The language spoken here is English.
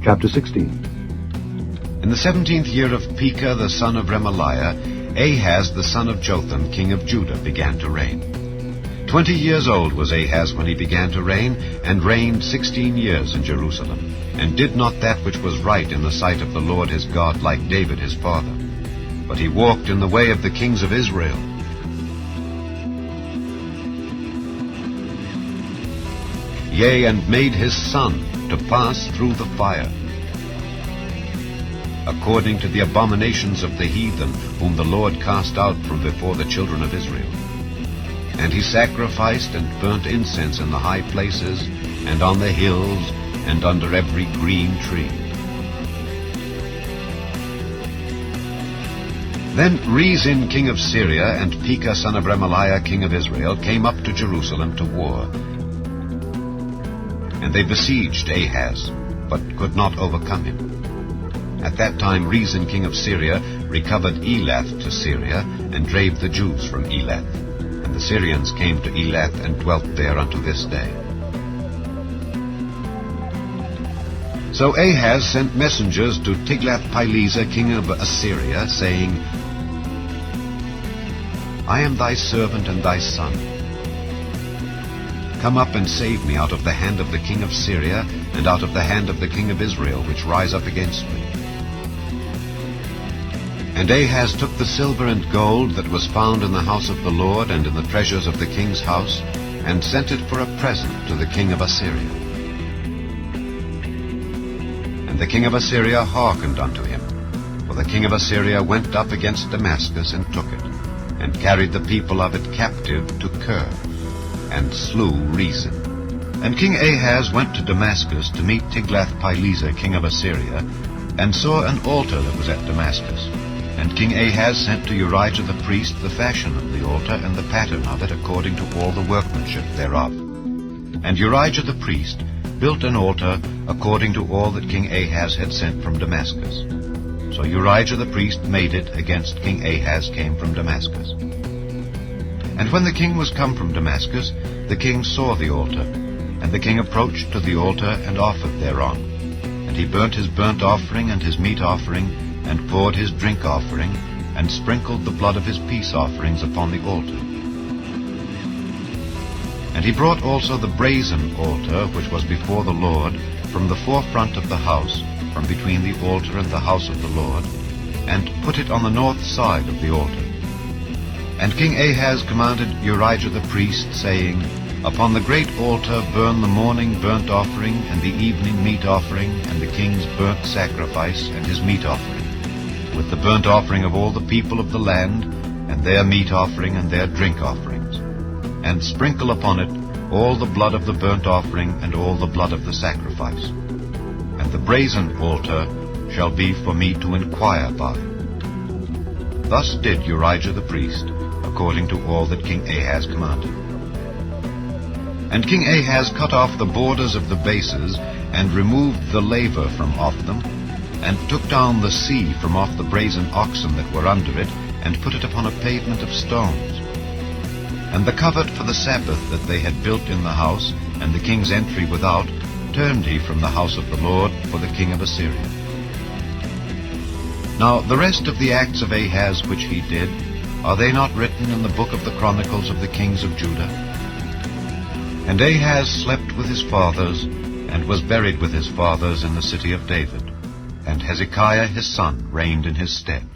Chapter 16. In the 17th year of Pekah the son of Remaliah, Ahaz the son of Jotham, king of Judah, began to reign. 20 years old was Ahaz when he began to reign, and reigned 16 years in Jerusalem, and did not that which was right in the sight of the Lord his God, like David his father. But he walked in the way of the kings of Israel. Yea, and made his son to pass through the fire, according to the abominations of the heathen, whom the Lord cast out from before the children of Israel. And he sacrificed and burnt incense in the high places, and on the hills, and under every green tree. Then Rezin king of Syria and Pekah son of Remaliah king of Israel came up to Jerusalem to war. And they besieged Ahaz, but could not overcome him. At that time Rezin king of Syria recovered Elath to Syria, and drave the Jews from Elath. And the Syrians came to Elath, and dwelt there unto this day. So Ahaz sent messengers to Tiglath-Pileser king of Assyria, saying, I am thy servant and thy son. Come up and save me out of the hand of the king of Syria, and out of the hand of the king of Israel, which rise up against me. And Ahaz took the silver and gold that was found in the house of the Lord, and in the treasures of the king's house, and sent it for a present to the king of Assyria. And the king of Assyria hearkened unto him. For the king of Assyria went up against Damascus, and took it, and carried the people of it captive to Kir, and slew Rezin. And King Ahaz went to Damascus to meet Tiglath-Pileser king of Assyria, and saw an altar that was at Damascus. And King Ahaz sent to Urijah the priest the fashion of the altar, and the pattern of it, according to all the workmanship thereof. And Urijah the priest built an altar according to all that King Ahaz had sent from Damascus. So Urijah the priest made it against King Ahaz came from Damascus. And when the king was come from Damascus, the king saw the altar. And the king approached to the altar, and offered thereon. And he burnt his burnt offering and his meat offering, and poured his drink offering, and sprinkled the blood of his peace offerings upon the altar. And he brought also the brazen altar, which was before the Lord, from the forefront of the house, from between the altar and the house of the Lord, and put it on the north side of the altar. And King Ahaz commanded Urijah the priest, saying, Upon the great altar burn the morning burnt offering, and the evening meat offering, and the king's burnt sacrifice, and his meat offering, with the burnt offering of all the people of the land, and their meat offering, and their drink offerings. And sprinkle upon it all the blood of the burnt offering, and all the blood of the sacrifice. And the brazen altar shall be for me to inquire by. Thus did Urijah the priest, according to all that King Ahaz commanded. And King Ahaz cut off the borders of the bases, and removed the laver from off them, and took down the sea from off the brazen oxen that were under it, and put it upon a pavement of stones. And the covert for the Sabbath that they had built in the house, and the king's entry without, turned he from the house of the Lord for the king of Assyria. Now the rest of the acts of Ahaz which he did, are they not written in the book of the Chronicles of the kings of Judah? And Ahaz slept with his fathers, and was buried with his fathers in the city of David. And Hezekiah his son reigned in his stead.